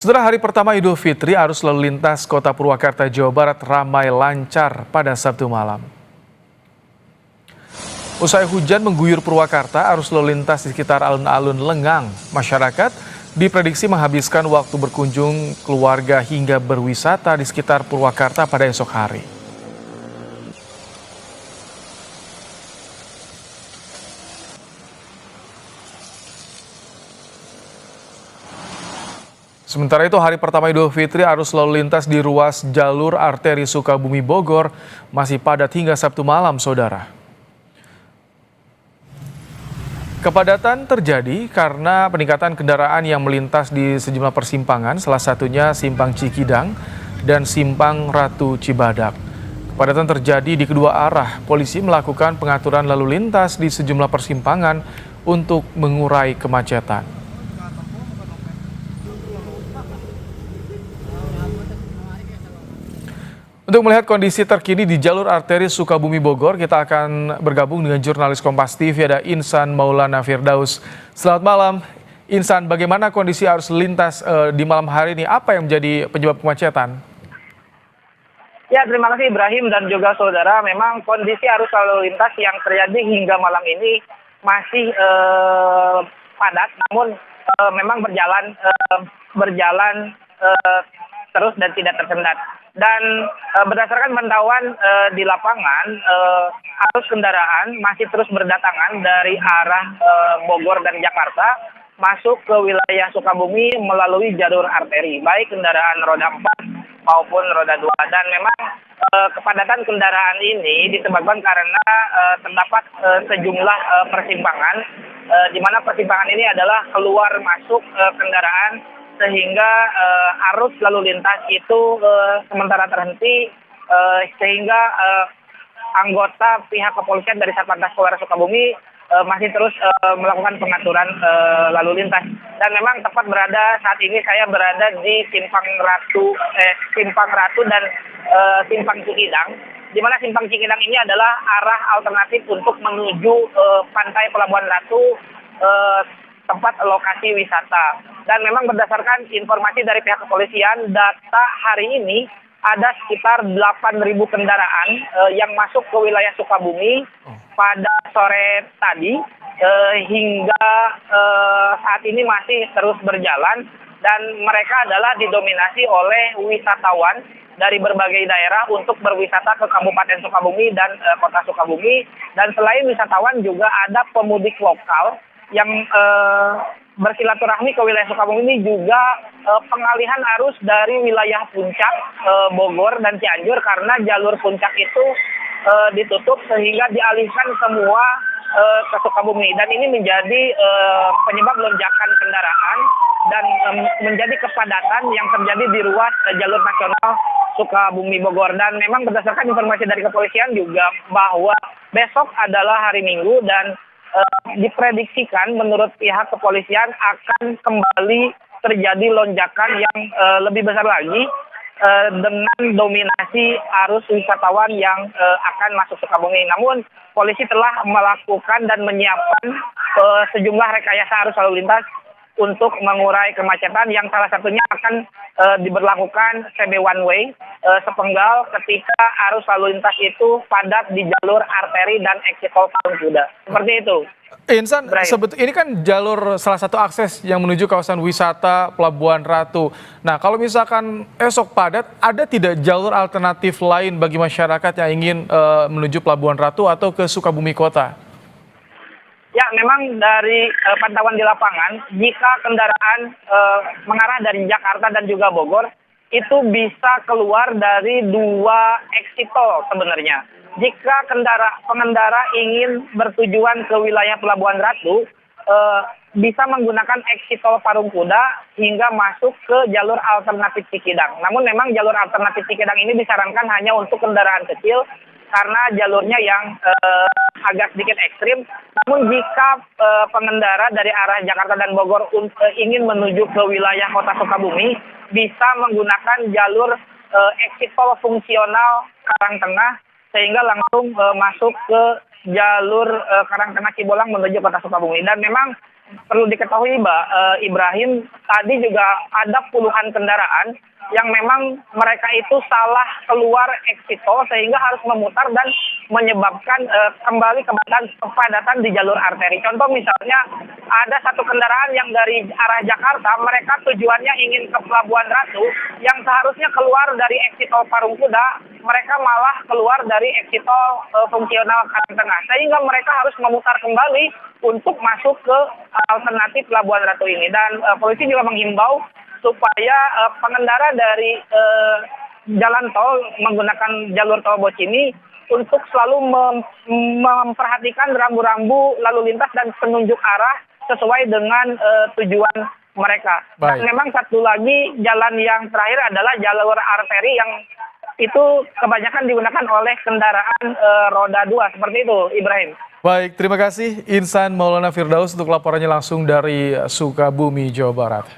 Setelah hari pertama Idul Fitri, arus lalu lintas Kota Purwakarta, Jawa Barat ramai lancar pada Sabtu malam. Usai hujan mengguyur Purwakarta, arus lalu lintas di sekitar alun-alun lengang. Masyarakat diprediksi menghabiskan waktu berkunjung keluarga hingga berwisata di sekitar Purwakarta pada esok hari. Sementara itu, hari pertama Idul Fitri, arus lalu lintas di ruas jalur arteri Sukabumi Bogor masih padat hingga Sabtu malam, saudara. Kepadatan terjadi karena peningkatan kendaraan yang melintas di sejumlah persimpangan, salah satunya Simpang Cikidang dan Simpang Ratu Cibadak. Kepadatan terjadi di kedua arah. Polisi melakukan pengaturan lalu lintas di sejumlah persimpangan untuk mengurai kemacetan. Untuk melihat kondisi terkini di jalur arteri Sukabumi Bogor, kita akan bergabung dengan jurnalis Kompas TV, ada Insan Maulana Firdaus. Selamat malam, Insan. Bagaimana kondisi arus lintas di malam hari ini? Apa yang menjadi penyebab kemacetan? Ya, terima kasih Ibrahim dan juga saudara. Memang kondisi arus lalu lintas yang terjadi hingga malam ini masih padat, namun memang berjalan terus dan tidak tersendat. Dan berdasarkan pantauan di lapangan, arus kendaraan masih terus berdatangan dari arah Bogor dan Jakarta masuk ke wilayah Sukabumi melalui jalur arteri, baik kendaraan roda 4 maupun roda 2. Dan memang kepadatan kendaraan ini disebabkan karena terdapat sejumlah persimpangan, di mana persimpangan ini adalah keluar masuk kendaraan, sehingga arus lalu lintas itu sementara terhenti, sehingga anggota pihak kepolisian dari Satlantas Polres Sukabumi masih terus melakukan pengaturan lalu lintas. Dan memang tepat saat ini saya berada di Simpang Ratu dan Simpang Cikidang, di mana Simpang Cikidang ini adalah arah alternatif untuk menuju pantai Pelabuhan Ratu, tempat lokasi wisata. Dan memang berdasarkan informasi dari pihak kepolisian, data hari ini ada sekitar 8.000 kendaraan yang masuk ke wilayah Sukabumi pada sore tadi, hingga saat ini masih terus berjalan, dan mereka adalah didominasi oleh wisatawan dari berbagai daerah untuk berwisata ke Kabupaten Sukabumi dan Kota Sukabumi. Dan selain wisatawan juga ada pemudik lokal yang bersilaturahmi ke wilayah Sukabumi. Ini juga pengalihan arus dari wilayah Puncak, Bogor dan Cianjur, karena jalur Puncak itu ditutup sehingga dialihkan semua ke Sukabumi. Dan ini menjadi penyebab lonjakan kendaraan dan menjadi kepadatan yang terjadi di ruas jalur nasional Sukabumi Bogor. Dan memang berdasarkan informasi dari kepolisian juga bahwa besok adalah hari Minggu, dan diprediksikan menurut pihak kepolisian akan kembali terjadi lonjakan yang lebih besar lagi, dengan dominasi arus wisatawan yang akan masuk Sukabumi. Namun polisi telah melakukan dan menyiapkan sejumlah rekayasa arus lalu lintas untuk mengurai kemacetan, yang salah satunya akan diberlakukan CB one way, sepenggal ketika arus lalu lintas itu padat di jalur arteri dan exit tol Patung Kuda. Seperti itu. Insan, ini kan jalur salah satu akses yang menuju kawasan wisata Pelabuhan Ratu. Nah, kalau misalkan esok padat, ada tidak jalur alternatif lain bagi masyarakat yang ingin menuju Pelabuhan Ratu atau ke Sukabumi Kota? Ya, memang dari pantauan di lapangan, jika kendaraan mengarah dari Jakarta dan juga Bogor, itu bisa keluar dari 2 exit tol sebenarnya. Jika pengendara ingin bertujuan ke wilayah Pelabuhan Ratu, bisa menggunakan exit tol Parung Kuda hingga masuk ke jalur alternatif Cikidang. Namun memang jalur alternatif Cikidang ini disarankan hanya untuk kendaraan kecil, karena jalurnya yang agak sedikit ekstrim. Namun jika pengendara dari arah Jakarta dan Bogor ingin menuju ke wilayah Kota Sukabumi, bisa menggunakan jalur exit tol fungsional Karangtengah, sehingga langsung masuk ke jalur Karangtengah Cibolang menuju Kota Sukabumi. Dan memang perlu diketahui Mbak Ibrahim, tadi juga ada puluhan kendaraan yang memang mereka itu salah keluar exit tol sehingga harus memutar dan menyebabkan kembali kepadatan di jalur arteri. Contoh misalnya ada satu kendaraan yang dari arah Jakarta, mereka tujuannya ingin ke Pelabuhan Ratu, yang seharusnya keluar dari exit tol Parung Kuda, mereka malah keluar dari exit tol fungsional Karangtengah, sehingga mereka harus memutar kembali untuk masuk ke alternatif Pelabuhan Ratu ini. Dan polisi juga menghimbau supaya pengendara dari jalan tol menggunakan jalur tol Bocimi untuk selalu memperhatikan rambu-rambu lalu lintas dan penunjuk arah sesuai dengan tujuan mereka. Dan memang satu lagi jalan yang terakhir adalah jalur arteri yang itu kebanyakan digunakan oleh kendaraan roda 2 seperti itu, Ibrahim. Baik, terima kasih Insan Maulana Firdaus untuk laporannya langsung dari Sukabumi, Jawa Barat.